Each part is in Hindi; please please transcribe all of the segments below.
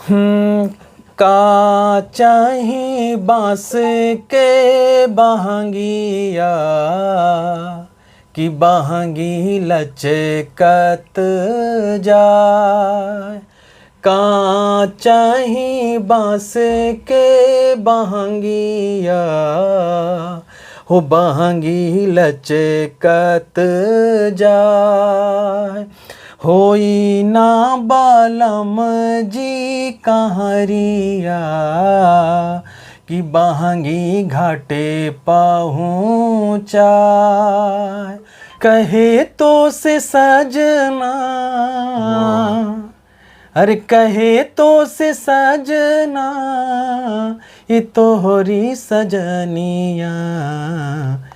का चाही बांस के बहंगिया कि बहंगी लचकत जाए। का चाही बांस के बहंगिया हो बहंगी लचकत जाए। होई ना बालम जी कहरिया कि बहंगी घाटे पहुँचाए। कहे तो से सजना, अरे कहे तो से सजना ये तोहरी सजनिया।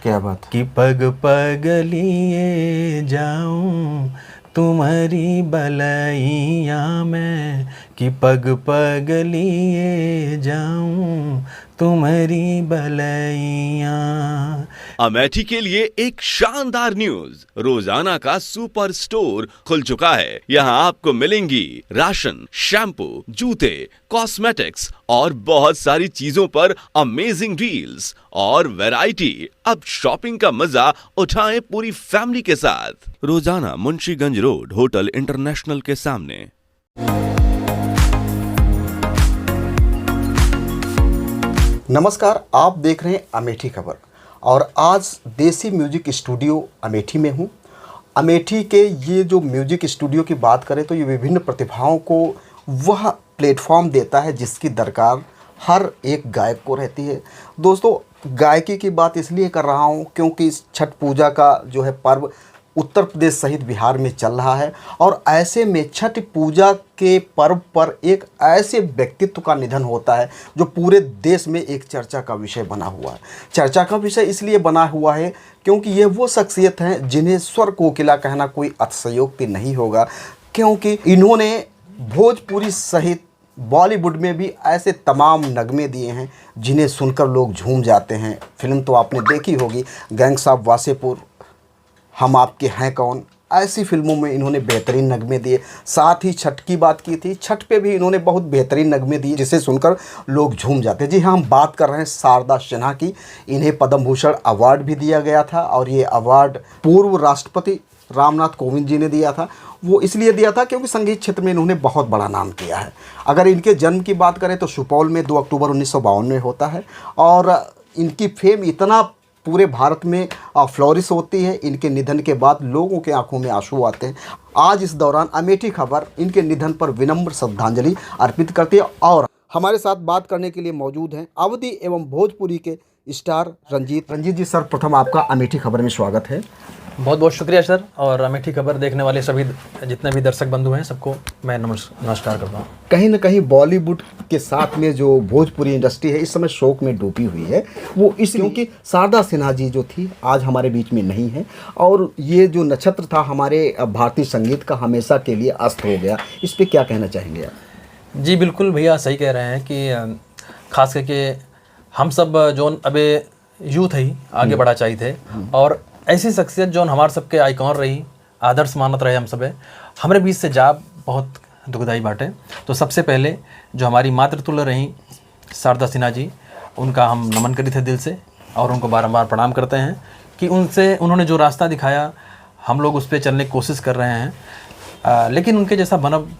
क्या बात कि पग पग लिए जाऊं तुम्हारी बलैया में, कि पग पग लिए जाऊं तुम्हारी बलैया। अमेठी के लिए एक शानदार न्यूज, रोजाना का सुपर स्टोर खुल चुका है। यहाँ आपको मिलेंगी राशन, शैम्पू, जूते, कॉस्मेटिक्स और बहुत सारी चीजों पर अमेजिंग डील्स और वैरायटी। अब शॉपिंग का मजा उठाएं पूरी फैमिली के साथ। रोजाना मुंशीगंज रोड, होटल इंटरनेशनल के सामने। नमस्कार, आप देख रहे हैं अमेठी खबर और आज देसी म्यूजिक स्टूडियो अमेठी में हूँ। अमेठी के ये जो म्यूजिक स्टूडियो की बात करें तो ये विभिन्न प्रतिभाओं को वह प्लेटफॉर्म देता है जिसकी दरकार हर एक गायक को रहती है। दोस्तों, गायकी की बात इसलिए कर रहा हूँ क्योंकि छठ पूजा का जो है पर्व उत्तर प्रदेश सहित बिहार में चल रहा है और ऐसे में छठ पूजा के पर्व पर एक ऐसे व्यक्तित्व का निधन होता है जो पूरे देश में एक चर्चा का विषय बना हुआ है। चर्चा का विषय इसलिए बना हुआ है क्योंकि ये वो शख्सियत हैं जिन्हें स्वर कोकिला कहना कोई अतिशयोक्ति नहीं होगा, क्योंकि इन्होंने भोजपुरी सहित बॉलीवुड में भी ऐसे तमाम नगमे दिए हैं जिन्हें सुनकर लोग झूम जाते हैं। फिल्म तो आपने देखी होगी, गैंग्स ऑफ वासेपुर, हम आपके हैं कौन, ऐसी फिल्मों में इन्होंने बेहतरीन नगमे दिए। साथ ही छठ की बात की थी, छठ पे भी इन्होंने बहुत बेहतरीन नगमे दिए जिसे सुनकर लोग झूम जाते हैं। जी हाँ, हम बात कर रहे हैं शारदा सिन्हा की। इन्हें पद्म भूषण अवार्ड भी दिया गया था और ये अवार्ड पूर्व राष्ट्रपति रामनाथ कोविंद जी ने दिया था। वो इसलिए दिया था क्योंकि संगीत क्षेत्र में इन्होंने बहुत बड़ा नाम किया है। अगर इनके जन्म की बात करें तो सुपौल में 2 अक्टूबर 1952 में होता है और इनकी फेम इतना पूरे भारत में फ्लोरिश होती है। इनके निधन के बाद लोगों के आंखों में आंसू आते हैं। आज इस दौरान अमेठी खबर इनके निधन पर विनम्र श्रद्धांजलि अर्पित करती है और हमारे साथ बात करने के लिए मौजूद हैं अवधी एवं भोजपुरी के स्टार रंजीत जी। सर्वप्रथम आपका अमेठी खबर में स्वागत है। बहुत बहुत शुक्रिया सर, और अमेठी खबर देखने वाले सभी जितने भी दर्शक बंधु हैं सबको मैं नमस्कार करता हूँ। कहीं ना कहीं बॉलीवुड के साथ में जो भोजपुरी इंडस्ट्री है इस समय शोक में डूबी हुई है, वो इस क्योंकि शारदा सिन्हा जी जो थी आज हमारे बीच में नहीं है और ये जो नक्षत्र था हमारे भारतीय संगीत का हमेशा के लिए अस्त हो गया। इस पर क्या कहना चाहेंगे आप? जी बिल्कुल भैया, सही कह रहे हैं कि खास करके हम सब जो अबे यूथ ही आगे बढ़ा चाहिए थे और ऐसी शख्सियत जो हमारे सबके आइकॉन रही, आदर्श मानत रहे हम सब हमारे बीच से जा बहुत दुखदाई बाटे। तो सबसे पहले जो हमारी मातृतुल्य रही शारदा सिन्हा जी, उनका हम नमन करी थे दिल से और उनको बारंबार प्रणाम करते हैं कि उन्होंने जो रास्ता दिखाया हम लोग उस पर चलने की कोशिश कर रहे हैं। लेकिन उनके जैसा बनब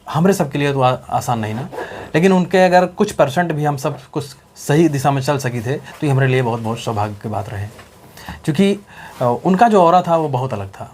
हमारे सब के लिए तो आसान नहीं ना, लेकिन उनके अगर कुछ % भी हम सब कुछ सही दिशा में चल सकी थे तो ये हमारे लिए बहुत बहुत सौभाग्य की बात रहे, क्योंकि उनका जो ऑरा था वो बहुत अलग था।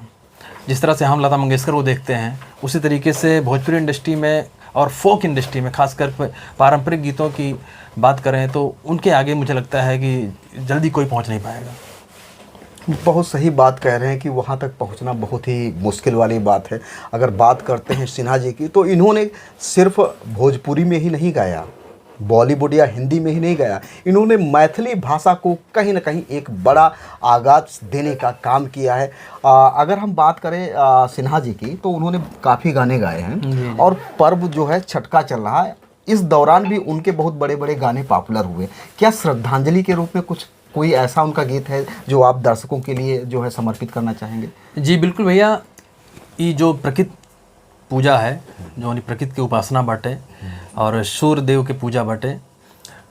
जिस तरह से हम लता मंगेशकर को देखते हैं उसी तरीके से भोजपुरी इंडस्ट्री में और फोक इंडस्ट्री में खासकर पारंपरिक गीतों की बात करें तो उनके आगे मुझे लगता है कि जल्दी कोई पहुंच नहीं पाएगा। बहुत सही बात कह रहे हैं कि वहाँ तक पहुँचना बहुत ही मुश्किल वाली बात है। अगर बात करते हैं सिन्हा जी की तो इन्होंने सिर्फ भोजपुरी में ही नहीं गाया, बॉलीवुड या हिंदी में ही नहीं गाया, इन्होंने मैथिली भाषा को कहीं ना कहीं एक बड़ा आगाज देने का काम किया है। अगर हम बात करें सिन्हा जी की तो उन्होंने काफ़ी गाने गाए हैं और पर्व जो है छठ का चल रहा है, इस दौरान भी उनके बहुत बड़े बड़े गाने पॉपुलर हुए। क्या श्रद्धांजलि के रूप में कोई ऐसा उनका गीत है जो आप दर्शकों के लिए जो है समर्पित करना चाहेंगे? जी बिल्कुल भैया, ये जो प्रकृति पूजा है जो प्रकृति की उपासना बाटे और सूर्य देव के पूजा बाटे,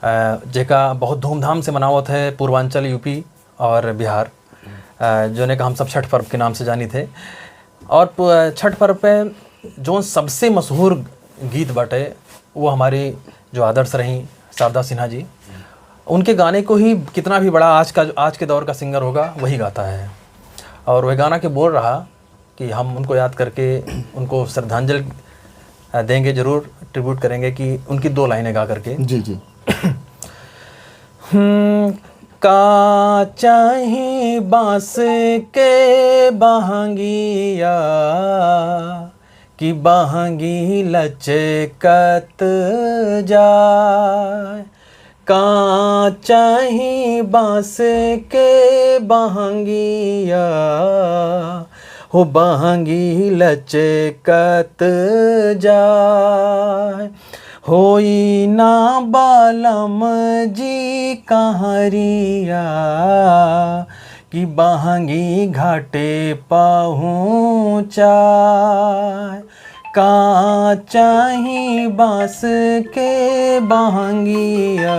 जेका बहुत धूमधाम से मनावत है पूर्वांचल यूपी और बिहार, जो ने का हम सब छठ पर्व के नाम से जानी थे। और छठ पर्व पे जो सबसे मशहूर गीत बाटे वो हमारी जो आदर्श रही शारदा सिन्हा जी, उनके गाने को ही कितना भी बड़ा आज के दौर का सिंगर होगा वही गाता है। और वह गाना के बोल रहा कि हम उनको याद करके उनको श्रद्धांजलि देंगे, ज़रूर ट्रिब्यूट करेंगे कि उनकी 2 लाइनें गा करके। जी जी। का चाही बांस के बहंगिया कि बहंगी लचकत जाए, का चाही बांस के बहंगिया हो बहंगी लचकत जाए, होई ना बालम जी कहरिया कि बहंगी घाटे पहुँचाए, का चाही बांस के बहंगिया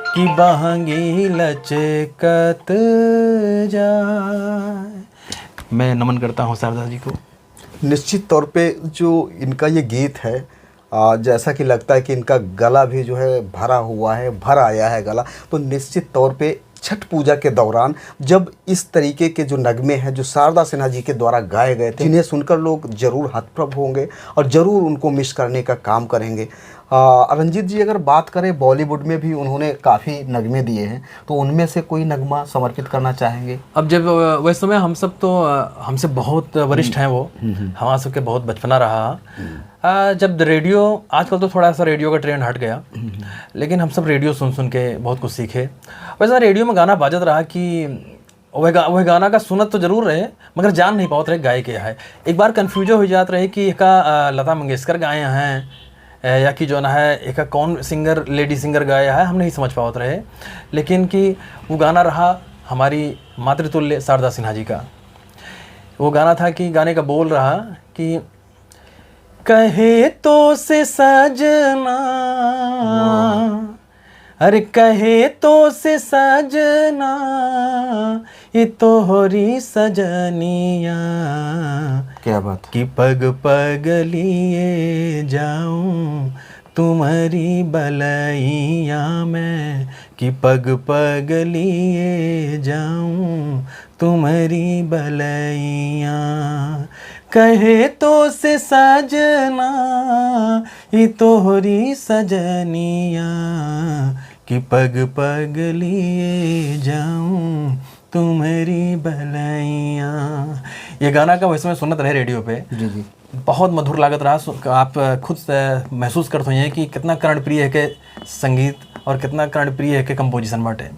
कि बहंगी लचकत जाए। मैं नमन करता हूँ शारदा जी को। निश्चित तौर पे जो इनका ये गीत है, जैसा कि लगता है कि इनका गला भी जो है भरा हुआ है, भर आया है गला, तो निश्चित तौर पे छठ पूजा के दौरान जब इस तरीके के जो नगमे हैं जो शारदा सिन्हा जी के द्वारा गाए गए थे, जिन्हें सुनकर लोग ज़रूर हतप्रभ होंगे और ज़रूर उनको मिस करने का काम करेंगे। रंजीत जी, अगर बात करें बॉलीवुड में भी उन्होंने काफ़ी नगमे दिए हैं, तो उनमें से कोई नगमा समर्पित करना चाहेंगे? अब जब वैसे समय हम सब तो हमसे बहुत वरिष्ठ हैं, वो हमारा सबके बहुत बचपना रहा। जब रेडियो, आजकल तो थोड़ा सा रेडियो का ट्रेंड हट गया, लेकिन हम सब रेडियो सुन के बहुत कुछ सीखे। वैसा रेडियो में गाना बाजत रहा कि वह गाना का सुनत तो जरूर रहे मगर जान नहीं पाते रहे गाय क्या है। एक बार कन्फ्यूजन हो जाते रहे कि एक लता मंगेशकर गाए हैं या कि जो ना है एक कौन सिंगर, लेडी सिंगर गाया है, हम नहीं समझ पाते रहे। लेकिन कि वो गाना रहा हमारी मातृतुल्य शारदा सिन्हा जी का। वो गाना था कि गाने का बोल रहा कि कहे तो से सजना, अरे कहे तो से सजना ये तोहरी सजनिया, क्या बात कि पग पग लिए जाऊं तुम्हारी बलैया में, कि पग पग लिए जाऊं तुम्हारी बलैया, कहे तो से सजना ये तोहरी सजनिया, कि पग पग लिए जाऊं तुम्हारी बलैया। ये गाना का वैसे में सुनत रहे रेडियो पे। जी जी। बहुत मधुर लागत रहा। आप खुद महसूस करते हैं कि कितना कर्णप्रिय है के संगीत और कितना कर्णप्रिय है के कंपोजिशन बाटे।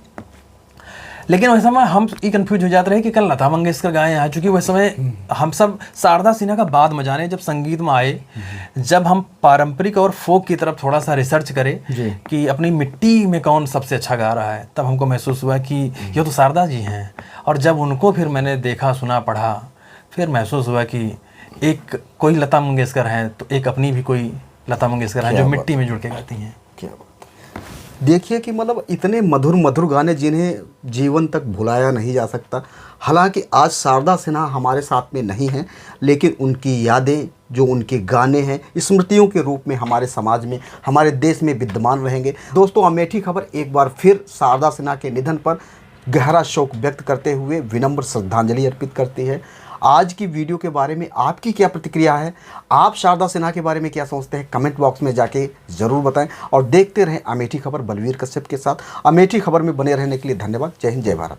लेकिन वैसे में हम ये कंफ्यूज हो जाते रहे कि कल लता मंगेशकर गाए हैं, चूँकि वैसे में हम सब शारदा सिन्हा का बाद में जाने, जब संगीत में आए, जब हम पारंपरिक और फोक की तरफ थोड़ा सा रिसर्च करें कि अपनी मिट्टी में कौन सबसे अच्छा गा रहा है, तब हमको महसूस हुआ कि ये तो शारदा जी हैं। और जब उनको फिर मैंने देखा, सुना, पढ़ा, फिर महसूस हुआ कि एक कोई लता मंगेशकर हैं तो एक अपनी भी कोई लता मंगेशकर हैं जो मिट्टी में जुड़ के गाती हैं। क्या बात। देखिए कि मतलब इतने मधुर मधुर गाने जिन्हें जीवन तक भुलाया नहीं जा सकता। हालांकि आज शारदा सिन्हा हमारे साथ में नहीं हैं, लेकिन उनकी यादें, जो उनके गाने हैं, स्मृतियों के रूप में हमारे समाज में, हमारे देश में विद्यमान रहेंगे। दोस्तों, अमेठी खबर एक बार फिर शारदा सिन्हा के निधन पर गहरा शोक व्यक्त करते हुए विनम्र श्रद्धांजलि अर्पित करती है। आज की वीडियो के बारे में आपकी क्या प्रतिक्रिया है? आप शारदा सिन्हा के बारे में क्या सोचते हैं? कमेंट बॉक्स में जाके ज़रूर बताएं और देखते रहें अमेठी खबर बलवीर कश्यप के साथ। अमेठी खबर में बने रहने के लिए धन्यवाद। जय हिंद, जय भारत।